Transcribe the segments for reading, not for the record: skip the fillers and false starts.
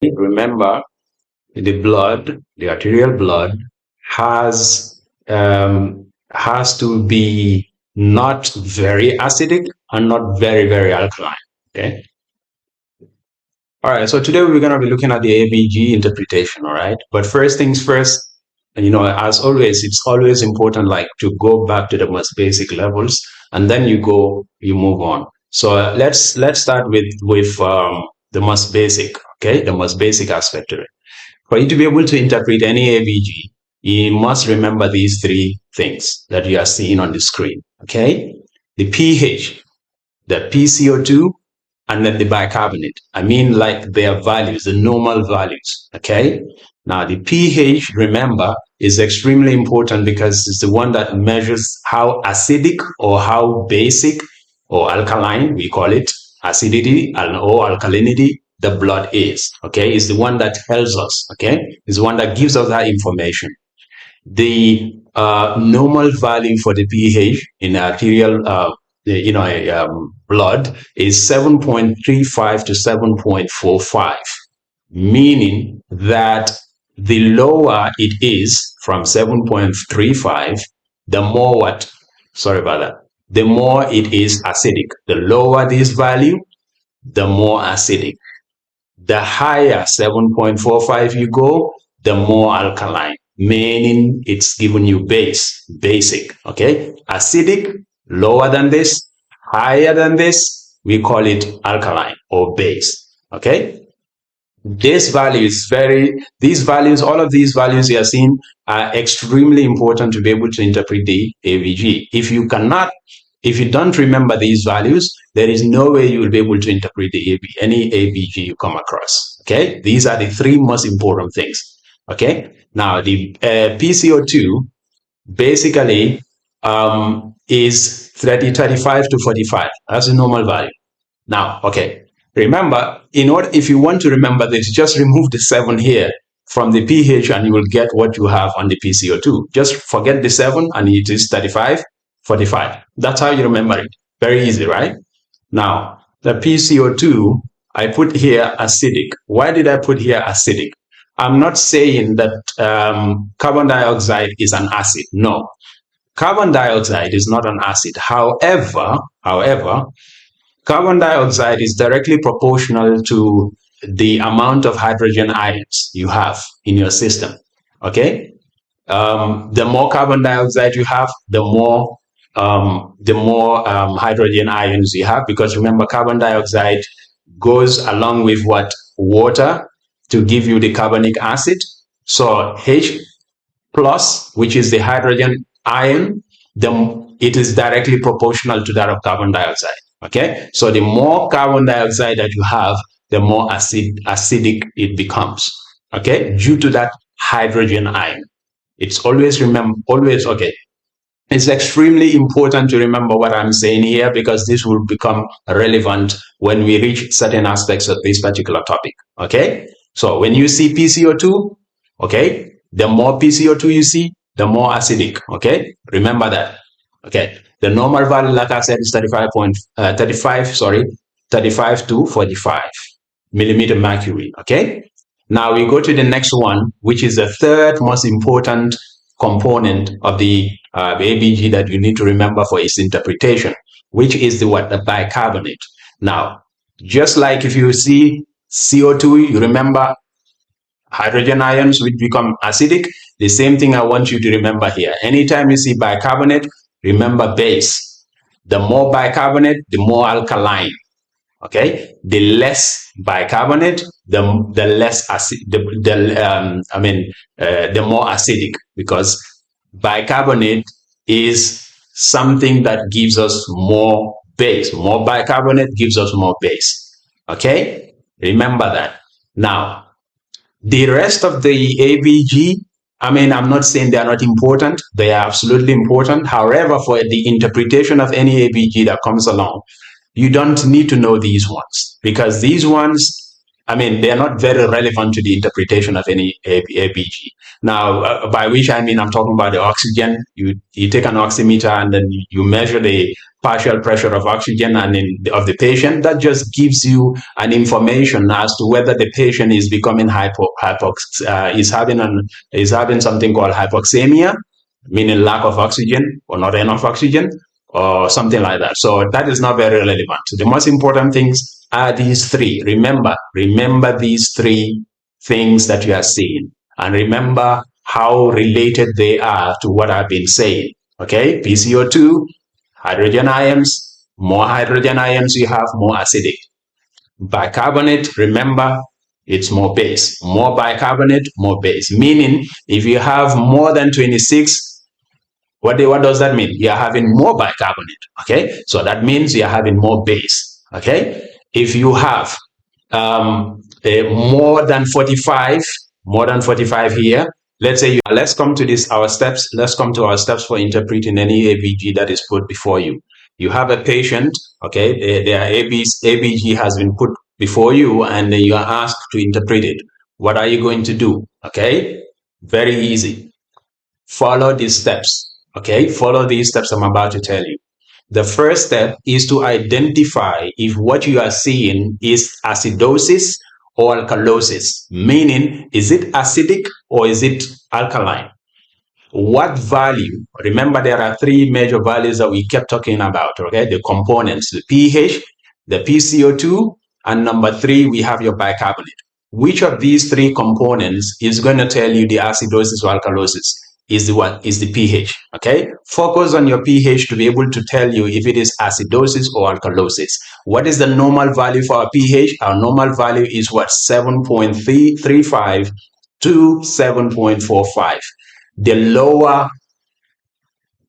Remember, the arterial blood has to be not very acidic and not very alkaline. Okay. All right. So today we're going to be looking at the ABG interpretation. All right. But first things first, as always, it's always important, like, to go back to the most basic levels, and then you move on. So let's start with the most basic. Okay, the most basic aspect of it. For you to be able to interpret any ABG, you must remember these three things that you are seeing on the screen. Okay, the pH, the PCO2, and then the bicarbonate. I mean, like, their values, the normal values. Okay. Now, the pH, remember, is extremely important because it's the one that measures how acidic or how basic or alkaline, we call it acidity or alkalinity, the blood is. Okay. It's the one that tells us. Okay. It's the one that gives us that information. The normal value for the pH in arterial blood is 7.35 to 7.45, meaning that the lower it is from 7.35, the more what? Sorry about that. The more it is acidic. The lower this value, the more acidic. The higher 7.45 you go, the more alkaline, meaning it's giving you basic. Okay, acidic, lower than this, higher than this, we call it alkaline or base. Okay, this value is all of these values you are seeing are extremely important to be able to interpret the ABG. If you don't remember these values, there is no way you will be able to interpret any ABG you come across. Okay, these are the three most important things. Okay, now the PCO2 basically is 35 to 45. That's the normal value. Now, okay, remember, if you want to remember this, just remove the 7 here from the pH and you will get what you have on the PCO2. Just forget the 7 and it is 35, 45. That's how you remember it. Very easy, right? Now, the PCO2, I put here acidic. Why did I put here acidic? I'm not saying that carbon dioxide is an acid. No, carbon dioxide is not an acid. However, carbon dioxide is directly proportional to the amount of hydrogen ions you have in your system. Okay, the more carbon dioxide you have, the more hydrogen ions you have, because remember, carbon dioxide goes along with what? Water, to give you the carbonic acid. So H plus, which is the hydrogen ion, it is directly proportional to that of carbon dioxide. Okay, so the more carbon dioxide that you have, the more acidic it becomes. Okay, due to that hydrogen ion. It's always okay. It's extremely important to remember what I'm saying here, because this will become relevant when we reach certain aspects of this particular topic. Okay, so when you see PCO2, okay, the more PCO2 you see, the more acidic. Okay, remember that. Okay, the normal value, like I said, is 35 to 45 millimeter mercury. Okay, now we go to the next one, which is the third most important component of the ABG that you need to remember for its interpretation, which is the bicarbonate. Now, just like if you see CO2, you remember hydrogen ions which become acidic. The same thing I want you to remember here. Anytime you see bicarbonate, remember base. The more bicarbonate, the more alkaline. Okay, the less bicarbonate, the less acid, the more acidic, because bicarbonate is something that gives us more base. More bicarbonate gives us more base. Okay, remember that. Now, the rest of the ABG, I'm not saying they are not important. They are absolutely important. However, for the interpretation of any ABG that comes along, you don't need to know these ones, because these ones I mean, they are not very relevant to the interpretation of any ABG. Now, by which I mean I'm talking about the oxygen. You take an oximeter and then you measure the partial pressure of oxygen and of the patient. That just gives you an information as to whether the patient is becoming is having something called hypoxemia, meaning lack of oxygen or not enough oxygen, or something like that. So that is not very relevant. The most important things are these three. Remember these three things that you are seeing, and remember how related they are to what I've been saying. Okay, PCO2, hydrogen ions. More hydrogen ions you have, more acidic. Bicarbonate, remember, it's more base. More bicarbonate, more base. Meaning, if you have more than 26, what does that mean? You are having more bicarbonate. Okay, so that means you are having more base. Okay, if you have more than 45, here. Let's say let's come to this our steps. Let's come to our steps for interpreting any ABG that is put before you. You have a patient, okay, their ABG has been put before you, and you are asked to interpret it. What are you going to do? Okay, very easy. Follow these steps. Okay, follow these steps I'm about to tell you. The first step is to identify if what you are seeing is acidosis or alkalosis, meaning is it acidic or is it alkaline? What value? Remember, there are three major values that we kept talking about, okay? The components, the pH, the PCO2, and number three, we have your bicarbonate. Which of these three components is going to tell you the acidosis or alkalosis? Is the pH, okay? Focus on your pH to be able to tell you if it is acidosis or alkalosis. What is the normal value for our pH? Our normal value is what? 7.35 to 7.45. The lower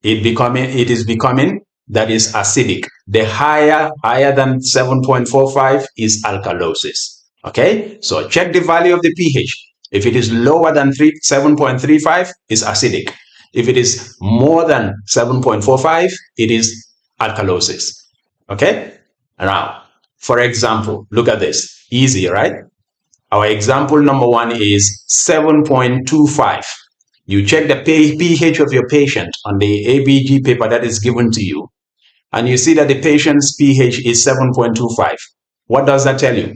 it is becoming, that is acidic. The higher than 7.45 is alkalosis. Okay, so check the value of the pH. If it is lower than 7.35, is acidic. If it is more than 7.45, it is alkalosis. Okay, now, for example, look at this. Easy, right? Our example number one is 7.25. You check the pH of your patient on the ABG paper that is given to you, and you see that the patient's pH is 7.25. What does that tell you?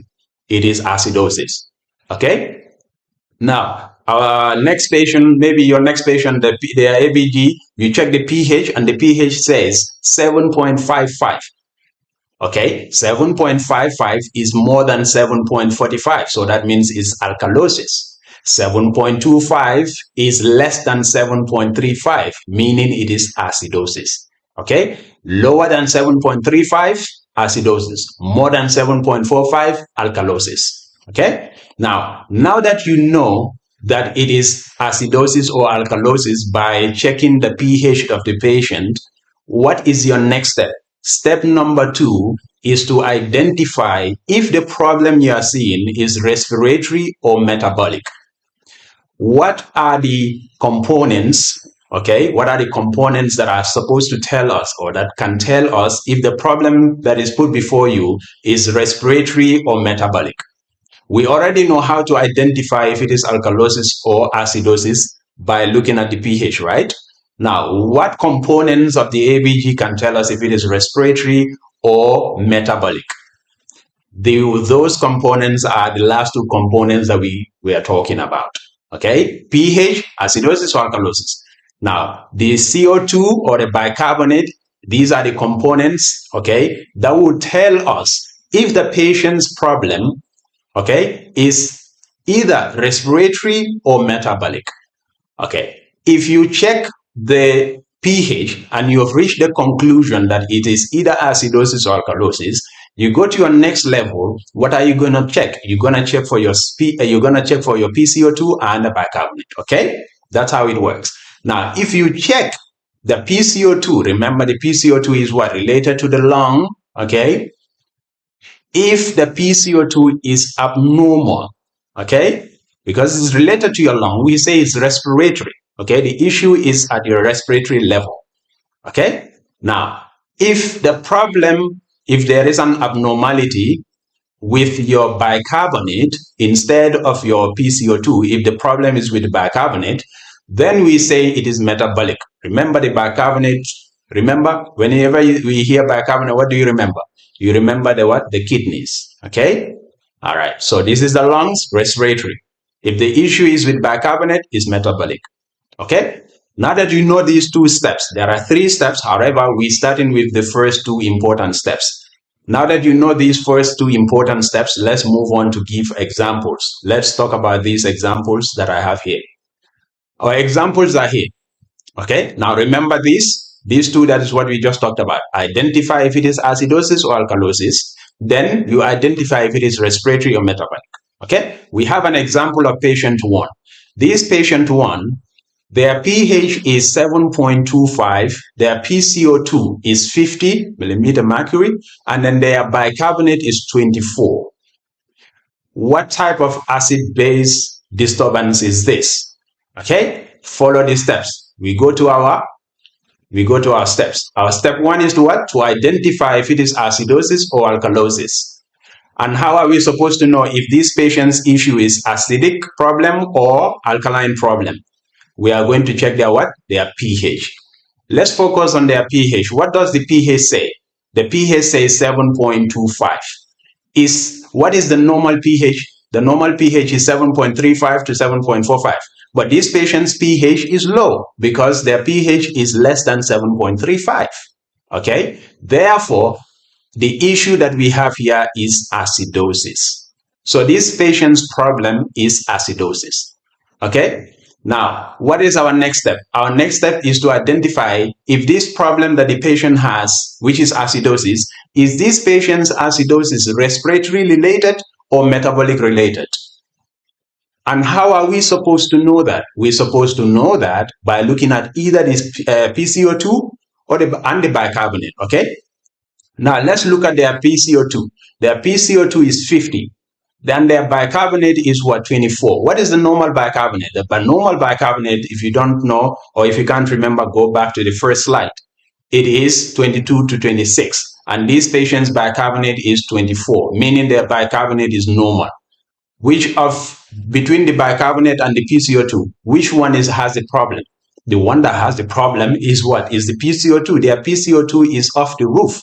It is acidosis. Okay? Now, our next patient, maybe your next patient, their ABG, you check the pH, and the pH says 7.55. Okay, 7.55 is more than 7.45, so that means it's alkalosis. 7.25 is less than 7.35, meaning it is acidosis. Okay, lower than 7.35, acidosis. More than 7.45, alkalosis. Okay, now that you know that it is acidosis or alkalosis by checking the pH of the patient, what is your next step? Step number two is to identify if the problem you are seeing is respiratory or metabolic. What are the components, okay? What are the components that are supposed to tell us, or that can tell us if the problem that is put before you is respiratory or metabolic? We already know how to identify if it is alkalosis or acidosis by looking at the pH, right? Now, what components of the ABG can tell us if it is respiratory or metabolic? Those components are the last two components that we are talking about. Okay, pH, acidosis or alkalosis. Now, the CO2 or the bicarbonate, these are the components, okay, that will tell us if the patient's problem, okay, is either respiratory or metabolic. Okay, if you check the pH and you have reached the conclusion that it is either acidosis or alkalosis, you go to your next level. What are you going to check? You're going to check for your PCO2 and the bicarbonate. Okay, that's how it works. Now, if you check the PCO2, remember the PCO2 is what? Related to the lung. Okay, if the PCO2 is abnormal, okay, because it's related to your lung, we say it's respiratory. Okay, the issue is at your respiratory level. Okay, now if there is an abnormality, with your bicarbonate instead of your PCO2, if the problem is with the bicarbonate, then we say it is metabolic. Remember the bicarbonate. Remember, whenever we hear bicarbonate, what do you remember? You remember the what? The kidneys. Okay? All right. So this is the lungs, respiratory. If the issue is with bicarbonate, it's metabolic. Okay? Now that you know these two steps, there are 3 steps. However, we're starting with the first 2 important steps. Now that you know these first 2 important steps, let's move on to give examples. Let's talk about these examples that I have here. Our examples are here. Okay, now remember these 2, that is what we just talked about. Identify if it is acidosis or alkalosis. Then you identify if it is respiratory or metabolic. Okay, we have an example of patient 1. This patient 1, their pH is 7.25, their PCO2 is 50 millimeter mercury, and then their bicarbonate is 24. What type of acid-base disturbance is this? Okay, follow the steps. We go to our steps. Our step 1 is to what? To identify if it is acidosis or alkalosis. And how are we supposed to know if this patient's issue is acidic problem or alkaline problem? We are going to check their what? Their pH. Let's focus on their pH. What does the pH say? The pH says 7.25. What is the normal pH? The normal pH is 7.35 to 7.45. But this patient's pH is low because their pH is less than 7.35. Okay? Therefore, the issue that we have here is acidosis. So this patient's problem is acidosis. Okay? Now, what is our next step? Our next step is to identify if this problem that the patient has, which is acidosis, is this patient's acidosis respiratory related or metabolic related? And how are we supposed to know that? We're supposed to know that by looking at either this PCO2 or the bicarbonate, okay? Now, let's look at their PCO2. Their PCO2 is 50. Then their bicarbonate is what? 24. What is the normal bicarbonate? The normal bicarbonate, if you don't know or if you can't remember, go back to the first slide. It is 22 to 26. And this patient's bicarbonate is 24, meaning their bicarbonate is normal. Between the bicarbonate and the PCO2, which one has the problem? The one that has the problem is what? Is the PCO2. Their PCO2 is off the roof.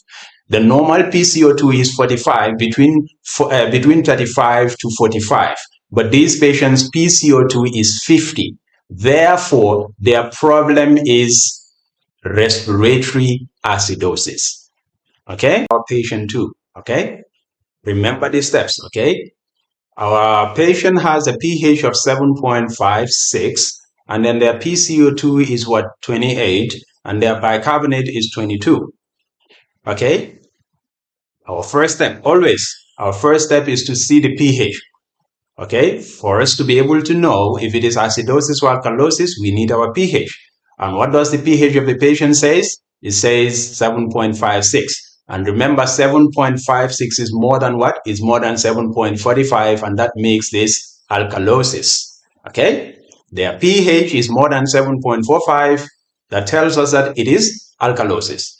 The normal PCO2 is 45, between 35 to 45. But these patients' PCO2 is 50. Therefore, their problem is respiratory acidosis. Okay? Our patient 2. Okay? Remember the steps. Okay? Our patient has a pH of 7.56, and then their PCO2 is what? 28, and their bicarbonate is 22. Okay? Our first step is to see the pH. Okay? For us to be able to know if it is acidosis or alkalosis, we need our pH. And what does the pH of the patient says? It says 7.56. And remember, 7.56 is more than what? Is more than 7.45, and that makes this alkalosis. Okay? Their pH is more than 7.45. That tells us that it is alkalosis.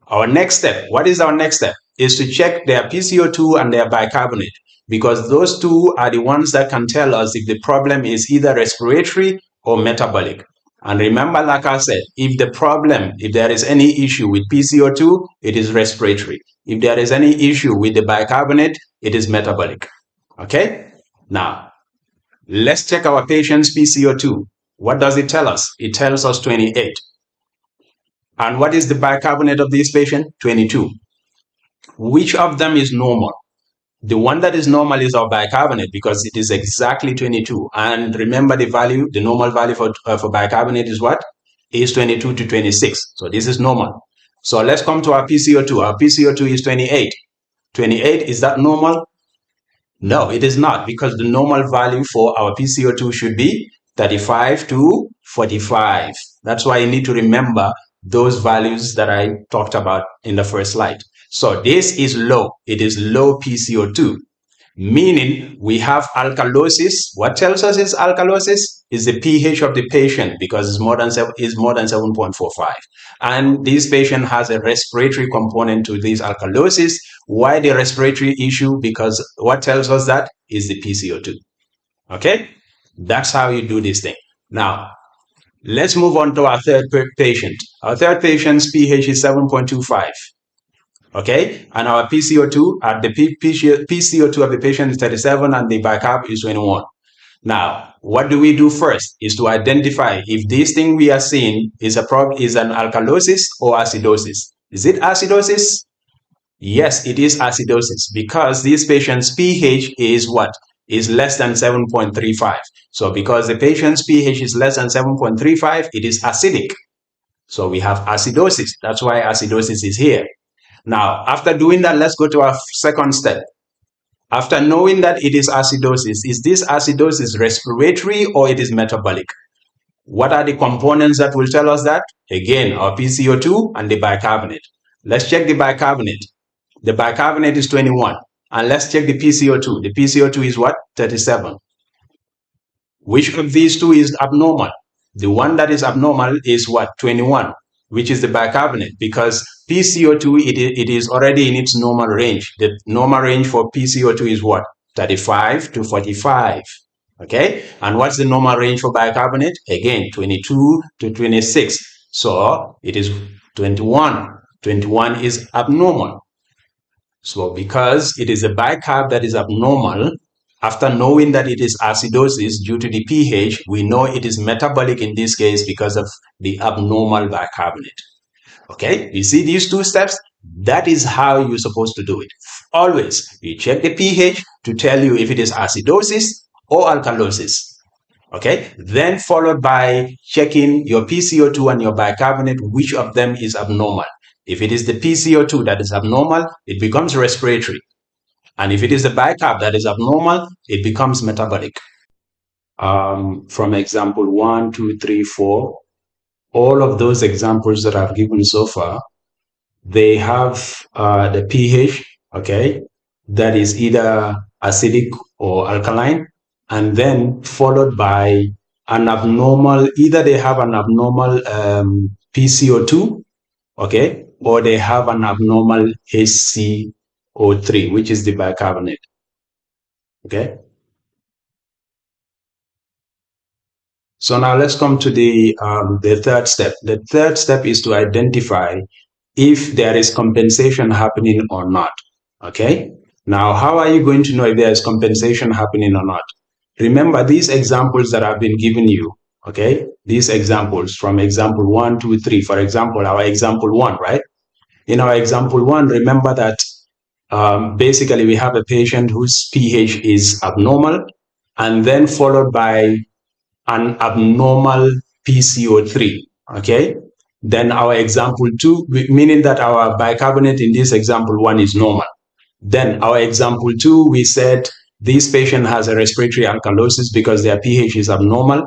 Our next step, what is our next step? Is to check their PCO2 and their bicarbonate, because those 2 are the ones that can tell us if the problem is either respiratory or metabolic. And remember, like I said, if there is any issue with PCO2, it is respiratory. If there is any issue with the bicarbonate, it is metabolic. Okay? Now, let's check our patient's PCO2. What does it tell us? It tells us 28. And what is the bicarbonate of this patient? 22. Which of them is normal? The one that is normal is our bicarbonate, because it is exactly 22. And remember the normal value for bicarbonate is what? Is 22 to 26. So this is normal. So let's come to our PCO2. Our PCO2 is 28. 28, is that normal? No, it is not, because the normal value for our PCO2 should be 35 to 45. That's why you need to remember those values that I talked about in the first slide. So this is low. It is low PCO2, meaning we have alkalosis. What tells us is alkalosis? Is the pH of the patient, because it's more than 7.45. And this patient has a respiratory component to this alkalosis, Why the respiratory issue? Because what tells us that is the PCO2. Okay, that's how you do this thing. Now, let's move on to our third patient. Our third patient's pH is 7.25. Okay, and our PCO2 at the PCO2 of the patient is 37 and the bicarb is 21. Now, what do we do first is to identify if this thing we are seeing is an alkalosis or acidosis. Is it acidosis? Yes, it is acidosis because this patient's pH is what? Is less than 7.35. So because the patient's pH is less than 7.35, it is acidic. So we have acidosis. That's why acidosis is here. Now, after doing that, let's go to our second step. After knowing that it is acidosis, is this acidosis respiratory or it is metabolic? What are the components that will tell us that? Again, our PCO2 and the bicarbonate. Let's check the bicarbonate. The bicarbonate is 21. And let's check the PCO2. The PCO2 is what? 37. Which of these two is abnormal? The one that is abnormal is what? 21, which is the bicarbonate, because PCO2, it is already in its normal range. The normal range for PCO2 is what? 35 to 45. Okay, and what's the normal range for bicarbonate? Again, 22 to 26. So it is 21. 21 is abnormal. So because it is a bicarb that is abnormal, after knowing that it is acidosis due to the pH, we know it is metabolic in this case because of the abnormal bicarbonate. Okay, you see these two steps? That is how you're supposed to do it. Always, you check the pH to tell you if it is acidosis or alkalosis. Okay, then followed by checking your PCO2 and your bicarbonate, which of them is abnormal. If it is the PCO2 that is abnormal, it becomes respiratory. And if it is the bicarb that is abnormal, it becomes metabolic. From example 1, 2, 3, 4, all of those examples that I've given so far, they have the pH, okay, that is either acidic or alkaline, and then followed by an abnormal, either they have an abnormal PCO2, okay, or they have an abnormal HCO3, which is the bicarbonate, okay. So now let's come to the third step. The third step is to identify if there is compensation happening or not, okay? Now, how are you going to know if there is compensation happening or not? Remember these examples that I've been giving you, okay? These examples from example 1, 2, 3. For example, our example 1, right? In our example 1, remember that basically we have a patient whose pH is abnormal and then followed by an abnormal PCO3, okay? Then our example 2, meaning that our bicarbonate in this example 1 is normal. Then our example 2, we said this patient has a respiratory alkalosis because their pH is abnormal,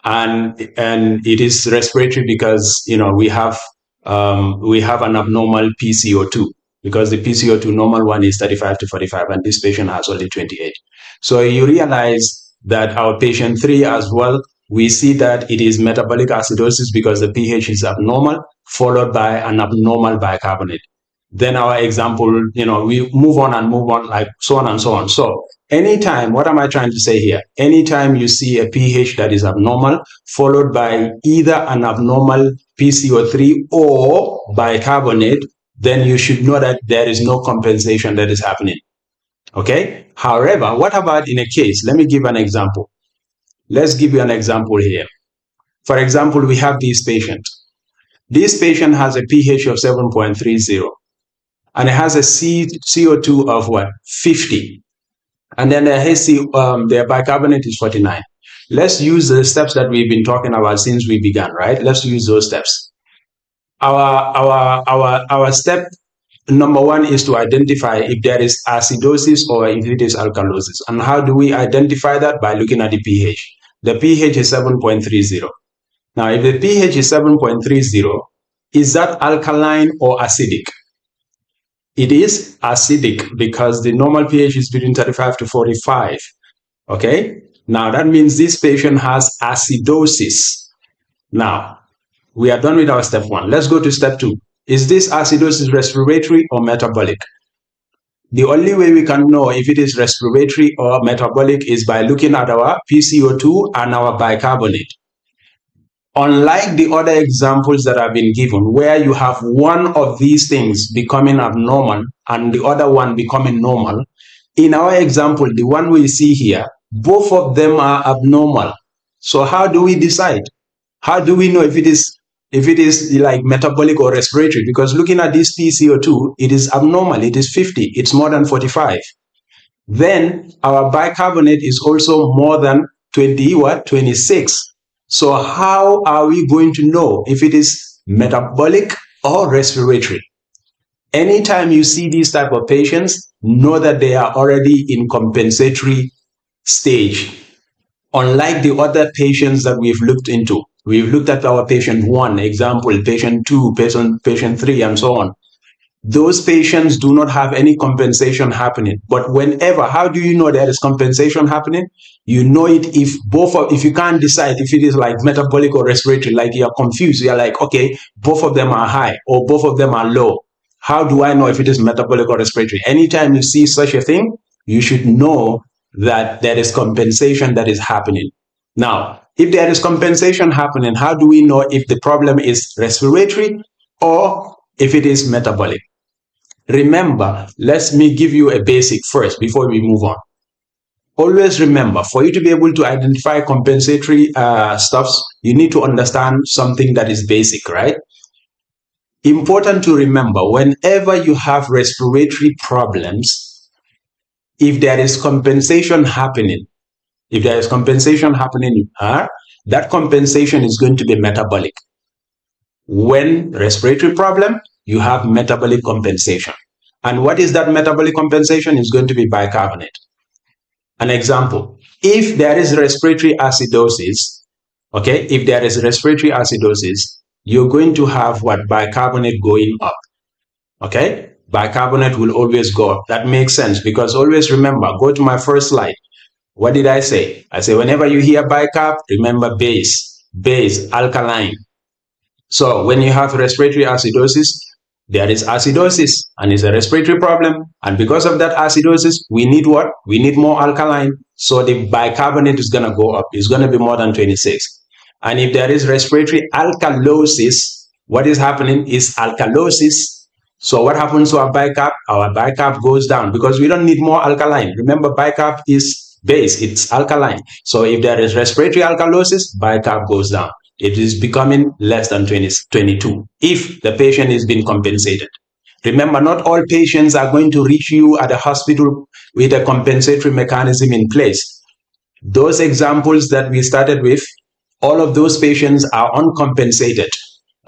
and it is respiratory because we have an abnormal PCO2 because the PCO2 normal one is 35 to 45 and this patient has only 28. So you realize that our patient 3 as well, we see that it is metabolic acidosis because the pH is abnormal, followed by an abnormal bicarbonate. Then our example, we move on like so on and so on. So anytime, what am I trying to say here? Anytime you see a pH that is abnormal, followed by either an abnormal PCO3 or bicarbonate, then you should know that there is no compensation that is happening. Okay? However, what about in a case? Let me give an example. Let's give you an example here. For example, we have this patient. This patient has a pH of 7.30 and it has a CO2 of what? 50. And then their bicarbonate is 49. Let's use the steps that we've been talking about since we began, right? Let's use those steps. Our step number 1 is to identify if there is acidosis or if it is alkalosis. And how do we identify that? By looking at the pH. The pH is 7.30. Now, if the pH is 7.30, is that alkaline or acidic? It is acidic because the normal pH is between 35 to 45. Okay? Now, that means this patient has acidosis. Now, we are done with our step 1. Let's go to step 2. Is this acidosis respiratory or metabolic? The only way we can know if it is respiratory or metabolic is by looking at our PCO2 and our bicarbonate. Unlike the other examples that have been given, where you have one of these things becoming abnormal and the other one becoming normal, in our example, the one we see here, both of them are abnormal. So how do we decide? How do we know if it is like metabolic or respiratory? Because looking at this PCO2, it is abnormal. It is 50. It's more than 45. Then our bicarbonate is also more than 26. So how are we going to know if it is metabolic or respiratory? Anytime you see these type of patients, know that they are already in compensatory stage. Unlike the other patients that we've looked into, we've looked at our patient 1, example, patient 2, patient 3, and so on. Those patients do not have any compensation happening. But whenever, how do you know there is compensation happening? You know it if you can't decide if it is like metabolic or respiratory, like you're confused. You're like, okay, both of them are high or both of them are low. How do I know if it is metabolic or respiratory? Anytime you see such a thing, you should know that there is compensation that is happening. Now, if there is compensation happening, how do we know if the problem is respiratory or if it is metabolic? Remember, let me give you a basic first before we move on. Always remember, for you to be able to identify compensatory stuffs, you need to understand something that is basic, right? Important to remember, whenever you have respiratory problems, if there is compensation happening, that compensation is going to be metabolic. When respiratory problem, you have metabolic compensation. And what is that metabolic compensation? Is going to be bicarbonate. An example, if there is respiratory acidosis, okay, you're going to have what? Bicarbonate going up. Okay, bicarbonate will always go up. That makes sense because always remember, go to my first slide. What did I say? I say whenever you hear bicarb, remember base, alkaline. So when you have respiratory acidosis, there is acidosis and it's a respiratory problem. And because of that acidosis, we need what? We need more alkaline. So the bicarbonate is going to go up. It's going to be more than 26. And if there is respiratory alkalosis, what is happening is alkalosis. So what happens to our bicarb? Our bicarb goes down because we don't need more alkaline. Remember, bicarb is base, it's alkaline. So if there is respiratory alkalosis, bicarb goes down. It is becoming less than 22 if the patient is being compensated. Remember, not all patients are going to reach you at the hospital with a compensatory mechanism in place. Those examples that we started with, all of those patients are uncompensated.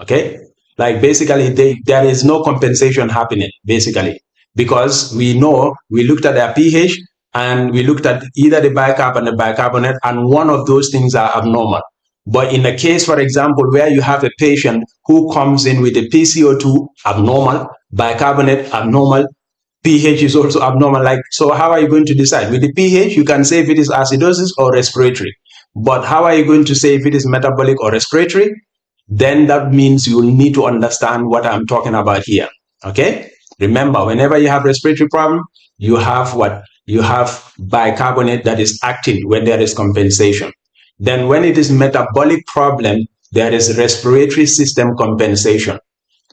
Okay? Like basically, there is no compensation happening, basically, because we looked at their pH and we looked at either the bicarb and the bicarbonate, and one of those things are abnormal. But in a case, for example, where you have a patient who comes in with a PCO2 abnormal, bicarbonate abnormal, pH is also abnormal, so how are you going to decide? With the pH, you can say if it is acidosis or respiratory. But how are you going to say if it is metabolic or respiratory? Then that means you will need to understand what I'm talking about here. Okay? Remember, whenever you have respiratory problem, you have what? You have bicarbonate that is acting when there is compensation. Then when it is metabolic problem, there is respiratory system compensation.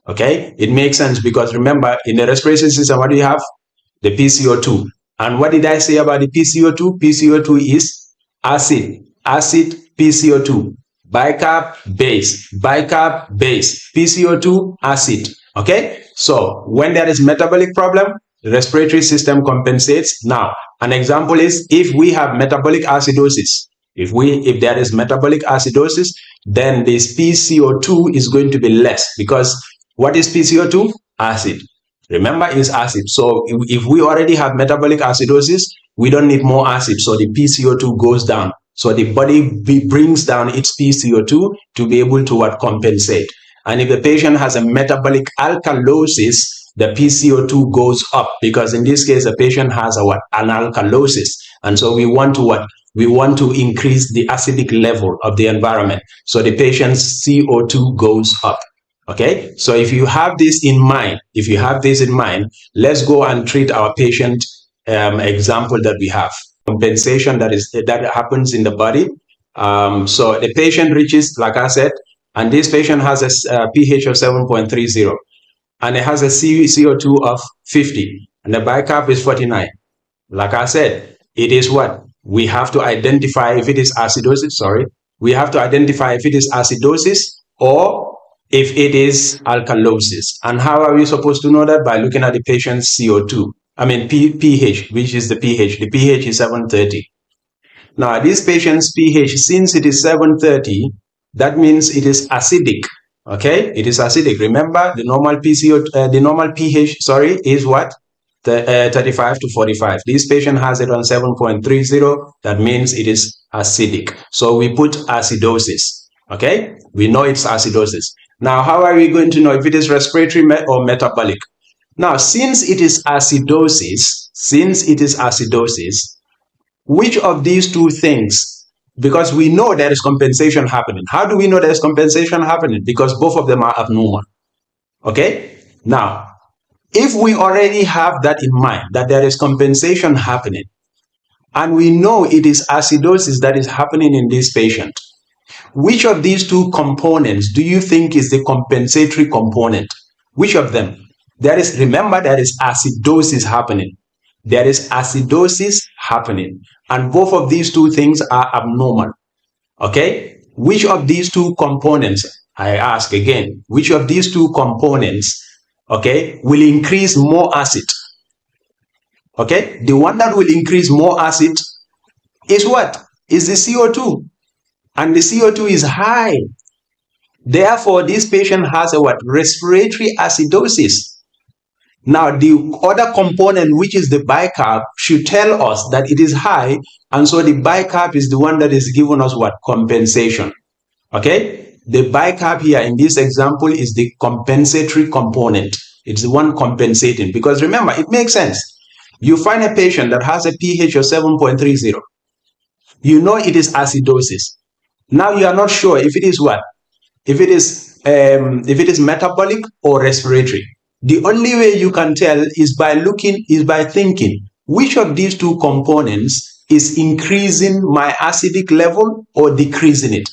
Okay? It makes sense because remember, in the respiratory system, what do you have? The PCO2. And what did I say about the PCO2? PCO2 is acid, PCO2. Bicarb, base, PCO2, acid. Okay? So when there is metabolic problem, the respiratory system compensates. Now, an example is if we have metabolic acidosis. If there is metabolic acidosis, then this PCO2 is going to be less because what is PCO2? Acid. Remember, it's acid. So if we already have metabolic acidosis, we don't need more acid. So the PCO2 goes down. So the body brings down its PCO2 to be able to compensate. And if the patient has a metabolic alkalosis, the PCO2 goes up because in this case, the patient has an alkalosis. And so we want to We want to increase the acidic level of the environment. So the patient's CO2 goes up. Okay, so if you have this in mind, let's go and treat our patient example that we have. Compensation that happens in the body. So the patient reaches, like I said, and this patient has a pH of 7.30, and it has a CO2 of 50, and the bicarb is 49. Like I said, it is what? We have to identify if it is acidosis, we have to identify if it is acidosis or if it is alkalosis. And how are we supposed to know that? By looking at the patient's CO2. pH, which is the pH. The pH is 730. Now, this patient's pH, since it is 730, that means it is acidic. Okay, it is acidic. Remember, the normal pH, is what? 35 to 45. This patient has it on 7.30. That means it is acidic. So we put acidosis. Okay, we know it's acidosis. Now, how are we going to know if it is respiratory or metabolic? Now, since it is acidosis, which of these two things? Because we know there is compensation happening. How do we know there is compensation happening? Because both of them are abnormal. Okay? Now, if we already have that in mind, that there is compensation happening, and we know it is acidosis that is happening in this patient, which of these two components do you think is the compensatory component? Which of them? Remember, there is acidosis happening. There is acidosis happening, and both of these two things are abnormal. Okay? Which of these two components, I ask again, which of these two components, okay, will increase more acid? Okay? The one that will increase more acid is what? Is the CO2. And the CO2 is high. Therefore, this patient has a what? Respiratory acidosis. Now, the other component, which is the bicarb, should tell us that it is high, and so the bicarb is the one that is giving us what? Compensation. Okay? The bicarb here in this example is the compensatory component. It's the one compensating, because remember, it makes sense. You find a patient that has a pH of 7.30. You know it is acidosis. Now you are not sure if it is what? If it is metabolic or respiratory. The only way you can tell is by thinking, which of these two components is increasing my acidic level or decreasing it?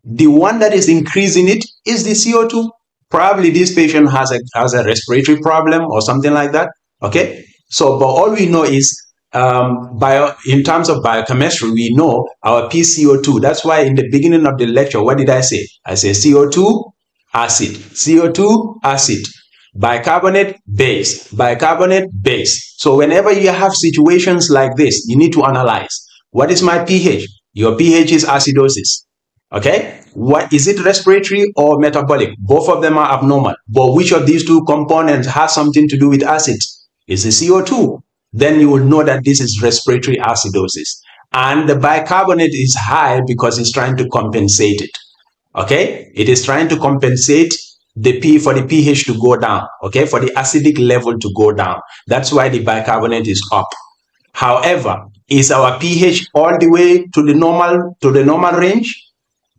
The one that is increasing it is the CO2. Probably this patient has a respiratory problem or something like that. Okay, so but all we know is in terms of biochemistry, we know our PCO2. That's why in the beginning of the lecture, what did I say? I say CO2 acid, CO2 acid, bicarbonate base, bicarbonate base. So whenever you have situations like this, you need to analyze, what is my pH? Your pH is acidosis. Okay, what is it, respiratory or metabolic? Both of them are abnormal, but which of these two components has something to do with acid? Is the CO2. Then you will know that this is respiratory acidosis, and the bicarbonate is high because it's trying to compensate it. Okay, it is trying to compensate for the pH to go down. Okay, for the acidic level to go down. That's why the bicarbonate is up. However, is our pH all the way to the normal range?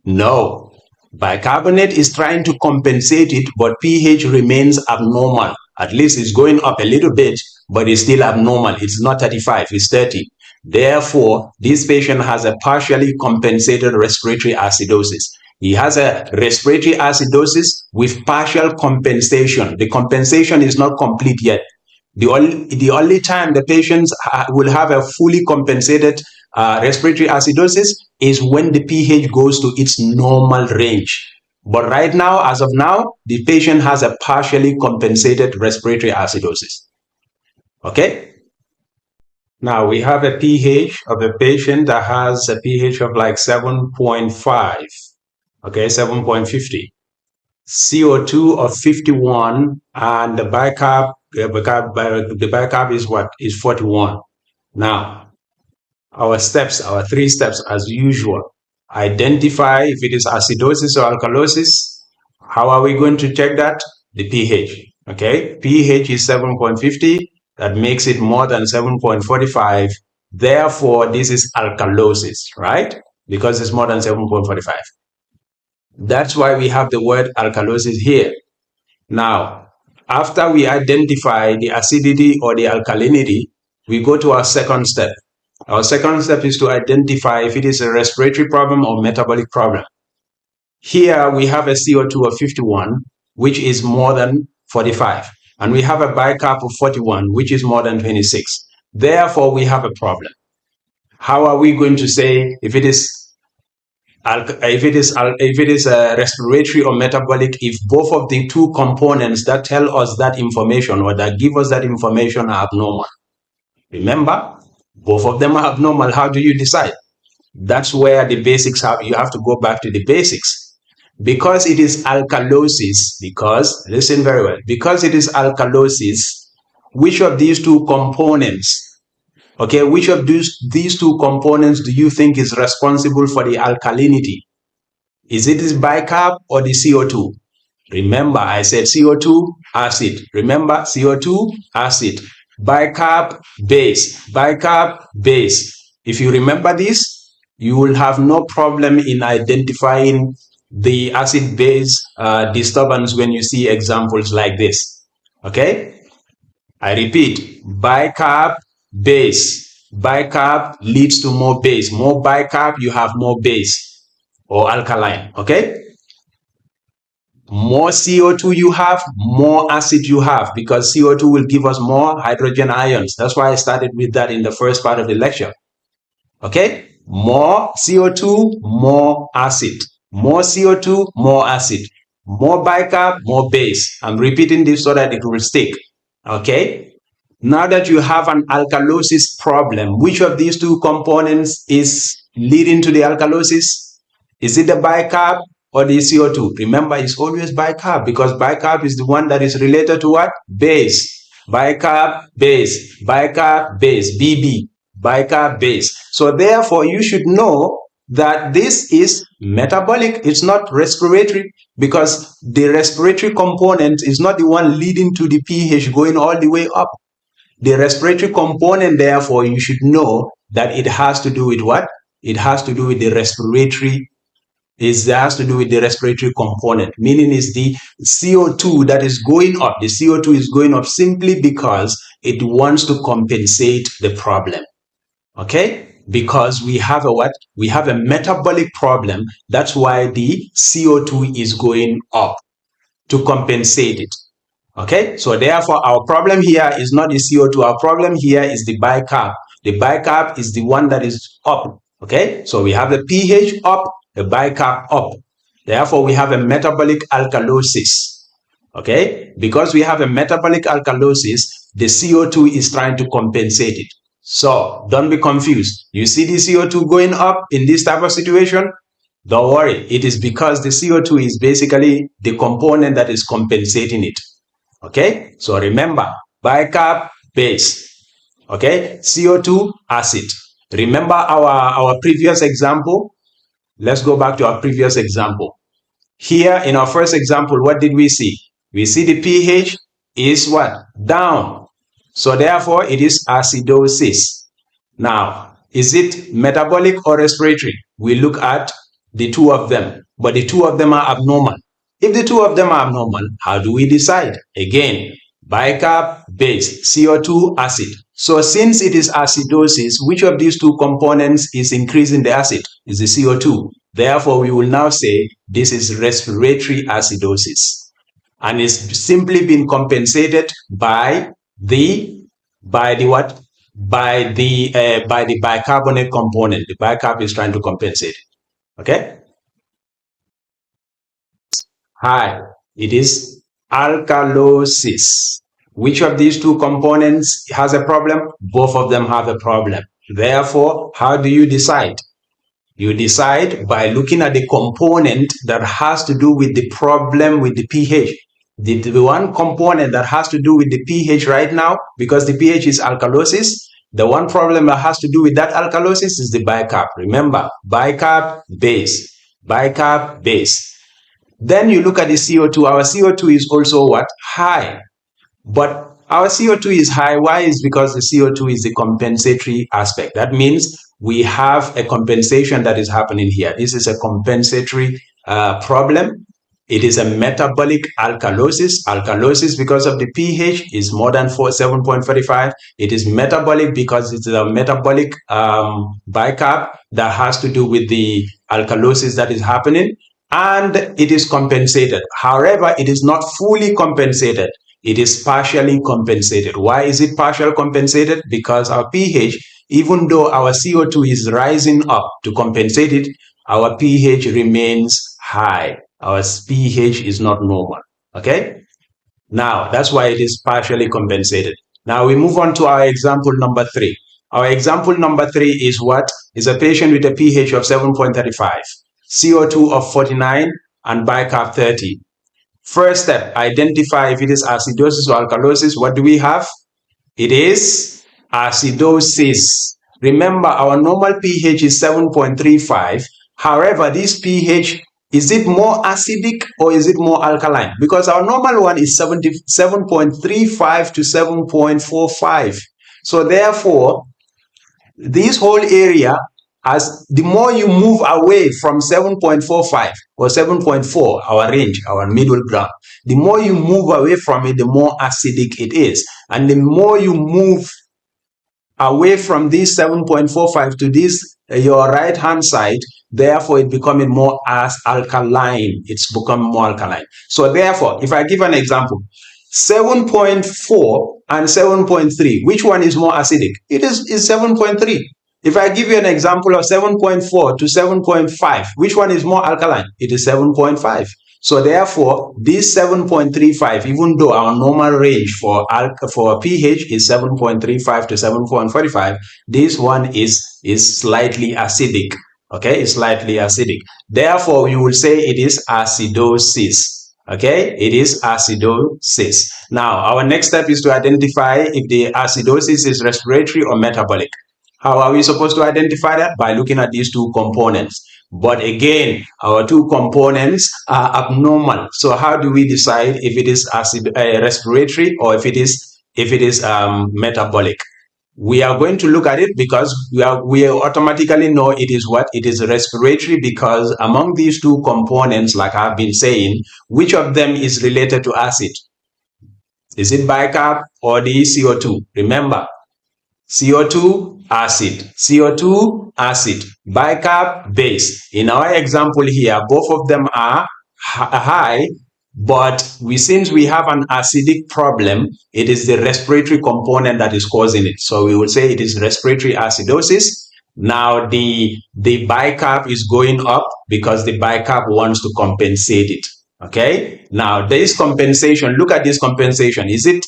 No. Bicarbonate is trying to compensate it, but pH remains abnormal. At least it's going up a little bit, but it's still abnormal. It's not 35, it's 30. Therefore, this patient has a partially compensated respiratory acidosis. He has a respiratory acidosis with partial compensation. The compensation is not complete yet. The only time the patients will have a fully compensated respiratory acidosis is when the pH goes to its normal range. But right now, as of now, the patient has a partially compensated respiratory acidosis. Okay? Now we have a pH of a patient that has a pH of like 7.5. Okay, 7.50. CO2 of 51, and the bicarb is what? Is 41. Now, our three steps as usual. Identify if it is acidosis or alkalosis. How are we going to check that? The pH. Okay, pH is 7.50. That makes it more than 7.45. Therefore, this is alkalosis, right? Because it's more than 7.45. That's why we have the word alkalosis here. Now, after we identify the acidity or the alkalinity, we go to our second step. Our second step is to identify if it is a respiratory problem or metabolic problem. Here we have a CO2 of 51, which is more than 45. And we have a bicarb of 41, which is more than 26. Therefore, we have a problem. How are we going to say if it is respiratory or metabolic if both of the two components that tell us that information or that give us that information are abnormal? Remember, both of them are abnormal. How do you decide? That's where the basics you have to go back to the basics. Because it is alkalosis, listen very well, because it is alkalosis, which of these two components, which of these two components do you think is responsible for the alkalinity? Is it this bicarb or the CO2? Remember, I said CO2, acid. Remember, CO2, acid. Bicarb, base. Bicarb, base. If you remember this, you will have no problem in identifying the acid-base disturbance when you see examples like this. Okay? I repeat, bicarb, base. Bicarb leads to more base. More bicarb, you have more base or alkaline. Okay? More CO2 you have, more acid you have, because CO2 will give us more hydrogen ions. That's why I started with that in the first part of the lecture. Okay? More CO2, more acid. More CO2, more acid. More bicarb, more base. I'm repeating this so that it will stick. Okay? Now that you have an alkalosis problem, which of these two components is leading to the alkalosis? Is it the bicarb or the CO2? Remember, it's always bicarb because bicarb is the one that is related to what? Base. Bicarb, base. Bicarb, base. BB. Bicarb, base. So therefore, you should know that this is metabolic. It's not respiratory because the respiratory component is not the one leading to the pH going all the way up. The respiratory component, therefore, you should know that it has to do with what? It has to do with the respiratory. It has to do with the respiratory component, meaning it's the CO2 that is going up. The CO2 is going up simply because it wants to compensate the problem. Okay? Because we have a what? We have a metabolic problem. That's why the CO2 is going up to compensate it. Okay, so therefore our problem here is not the CO2. Our problem here is the bicarb. The bicarb is the one that is up. Okay, so we have the pH up, the bicarb up. Therefore, we have a metabolic alkalosis. Okay, because we have a metabolic alkalosis, the CO2 is trying to compensate it. So don't be confused. You see the CO2 going up in this type of situation? Don't worry. It is because the CO2 is basically the component that is compensating it. Okay, so remember, bicarb, base. Okay, CO2, acid. Remember our previous example? Let's go back to our previous example. Here in our first example, what did we see? We see the pH is what? Down. So therefore, it is acidosis. Now, is it metabolic or respiratory? We look at the two of them, but the two of them are abnormal. If the two of them are abnormal, how do we decide? Again, bicarb, base, CO2, acid. So since it is acidosis, which of these two components is increasing the acid? Is the CO2. Therefore, we will now say this is respiratory acidosis. And it's simply been compensated by the what? By the bicarbonate component. The bicarb is trying to compensate. Okay? Hi, it is alkalosis. Which of these two components has a problem? Both of them have a problem. Therefore, how do you decide? You decide by looking at the component that has to do with the problem with the pH. The one component that has to do with the pH right now, because the pH is alkalosis, the one problem that has to do with that alkalosis is the bicarb. Remember, bicarb, base. Bicarb, base. Then you look at the CO2. Our CO2 is also what? High. But our CO2 is high. Why? Is because the CO2 is the compensatory aspect. That means we have a compensation that is happening here. This is a compensatory problem. It is a metabolic alkalosis. Alkalosis because of the pH is more than 7.45. It is metabolic because it's a metabolic bicarb that has to do with the alkalosis that is happening, and it is compensated. However, it is not fully compensated. It is partially compensated. Why is it partially compensated? Because our pH, even though our CO2 is rising up to compensate it, our pH remains high. Our pH is not normal. Okay? Now, that's why it is partially compensated. Now, we move on to our example number 3. Our example number 3 is what? Is a patient with a pH of 7.35, CO2 of 49, and bicarb 30. First step, identify if it is acidosis or alkalosis. What do we have? It is acidosis. Remember, our normal pH is 7.35. However, this pH, is it more acidic or is it more alkaline? Because our normal one is 7.35 to 7.45. So therefore, this whole area, as the more you move away from 7.45 or 7.4, our range, our middle ground, the more you move away from it, the more acidic it is. And the more you move away from this 7.45 to this your right hand side, therefore it becoming more as alkaline. It's becoming more alkaline. So therefore, if I give an example, 7.4 and 7.3, which one is more acidic? It is 7.3. If I give you an example of 7.4 to 7.5, which one is more alkaline? It is 7.5. So therefore, this 7.35, even though our normal range for pH is 7.35 to 7.45, this one is slightly acidic. Okay, it's slightly acidic. Therefore, you will say it is acidosis. Okay, it is acidosis. Now, our next step is to identify if the acidosis is respiratory or metabolic. How are we supposed to identify that? By looking at these two components. But again, our two components are abnormal. So how do we decide if it is respiratory or if it is metabolic? We are going to look at it because we automatically know it is what? It is respiratory, because among these two components, like I've been saying, which of them is related to acid? Is it bicarb or the CO2? Remember, CO2 acid, CO2 acid, bicarb base. In our example here, both of them are high, but since we have an acidic problem, it is the respiratory component that is causing it. So we will say it is respiratory acidosis. Now the bicarb is going up because the bicarb wants to compensate it. Okay. Now this compensation, look at this compensation. Is it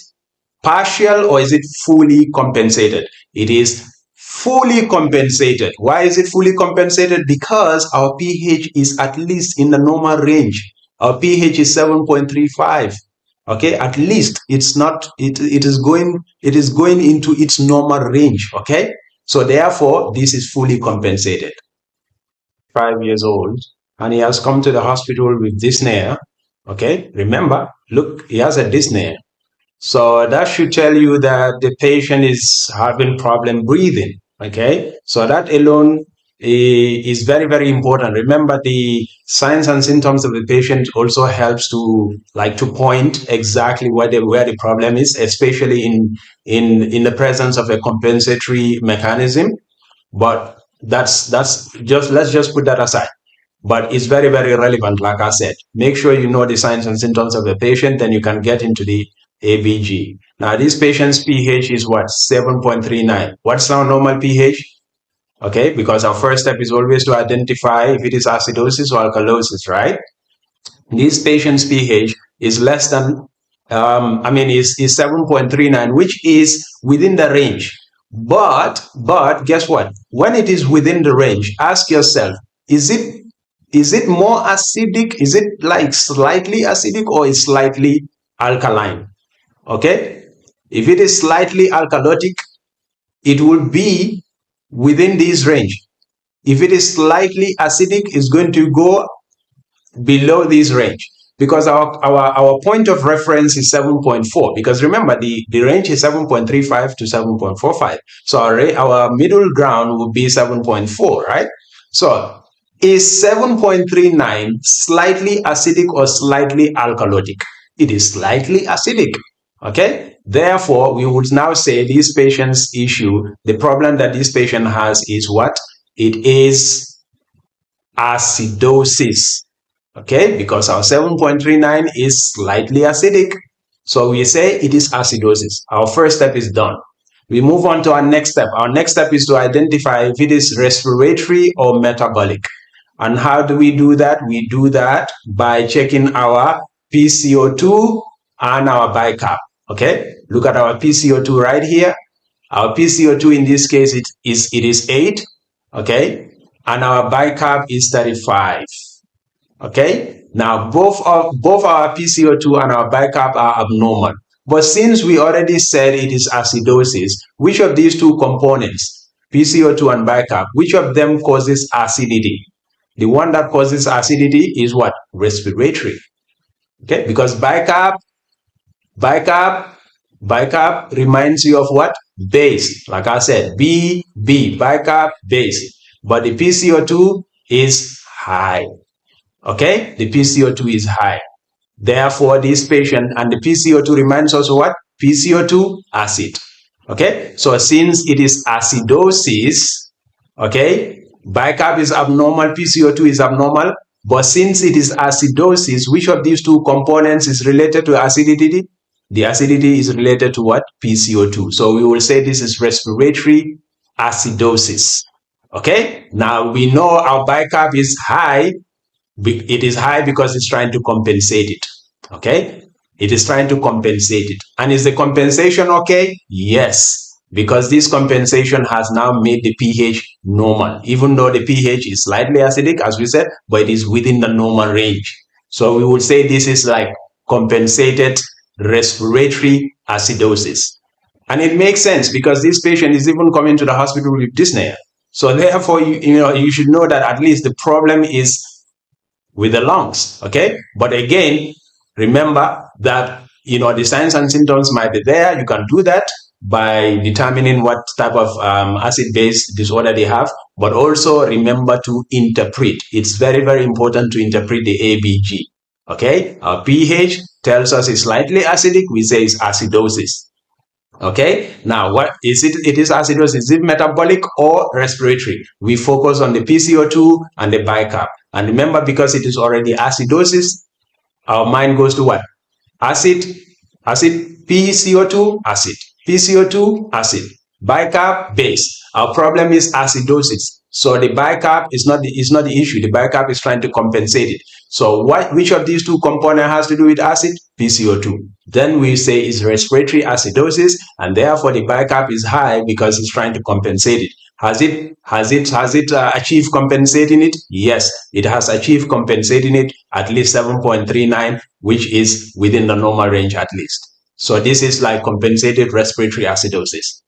partial or is it fully compensated? It is fully compensated. Why is it fully compensated? Because our pH is at least in the normal range. Our pH is 7.35. Okay, at least it's not, it is going into its normal range. Okay, so therefore this is fully compensated. 5 years old, and he has come to the hospital with dyspnea. Okay, remember, look, he has a dyspnea. So that should tell you that the patient is having problem breathing. Okay, so that alone is very, very important. Remember, the signs and symptoms of the patient also helps to point exactly where the problem is, especially in the presence of a compensatory mechanism. But let's just put that aside. But it's very, very relevant. Like I said, make sure you know the signs and symptoms of the patient, then you can get into the ABG. Now, this patient's pH is what? 7.39. What's our normal pH? Okay, because our first step is always to identify if it is acidosis or alkalosis, right? This patient's pH is less than, is 7.39, which is within the range. But guess what? When it is within the range, ask yourself, is it more acidic? Is it like slightly acidic or is slightly alkaline? Okay, if it is slightly alkalotic, it will be within this range. If it is slightly acidic, it's going to go below this range, because our point of reference is 7.4, because remember the range is 7.35 to 7.45. So our middle ground will be 7.4, right? So Is 7.39 slightly acidic or slightly alkalotic? It is slightly acidic. Okay, therefore we would now say this patient's issue, the problem that this patient has is what? It is acidosis. Okay, because our 7.39 is slightly acidic, so we say it is acidosis. Our first step is done. We move on to our next step. Our next step is to identify if it is respiratory or metabolic. And how do we do that? We do that by checking our PCO2 and our bicarb. Okay, look at our PCO2 right here. Our PCO2 in this case it is 8. Okay, and our bicarb is 35. Okay, now both our PCO2 and our bicarb are abnormal. But since we already said it is acidosis, which of these two components, PCO2 and bicarb, which of them causes acidity? The one that causes acidity is what? Respiratory. Okay, because bicarb reminds you of what? Base. Like I said, bicarb, base. But the PCO2 is high. Okay, the PCO2 is high. Therefore, this patient, and the PCO2 reminds us what? PCO2 acid. Okay, so since it is acidosis, okay, bicarb is abnormal, PCO2 is abnormal, but since it is acidosis, which of these two components is related to acidity? The acidity is related to what? PCO2. So we will say this is respiratory acidosis. Okay, now we know our bicarb is high. It is high because it's trying to compensate it. Okay, it is trying to compensate it. And is the compensation okay? Yes, because this compensation has now made the pH normal, even though the pH is slightly acidic, as we said, but it is within the normal range. So we would say this is like compensated respiratory acidosis. And it makes sense because this patient is even coming to the hospital with dyspnea. So therefore, you should know that at least the problem is with the lungs. Okay, but again, remember that the signs and symptoms might be there. You can do that by determining what type of acid-base disorder they have, but also remember to interpret. It's very, very important to interpret the ABG. Okay, our pH tells us it's slightly acidic, we say it's acidosis. Okay, now what is it? It is acidosis. Is it metabolic or respiratory? We focus on the PCO2 and the bicarb. And remember, because it is already acidosis, our mind goes to what? Acid, PCO2, acid, PCO2, acid, bicarb, base. Our problem is acidosis. So the bicarb is not the issue. The bicarb is trying to compensate it. So which of these two components has to do with acid? PCO2. Then we say it's respiratory acidosis, and therefore the bicarb is high because it's trying to compensate it. Has it achieved compensating it? Yes, it has achieved compensating it at least 7.39, which is within the normal range at least. So this is like compensated respiratory acidosis.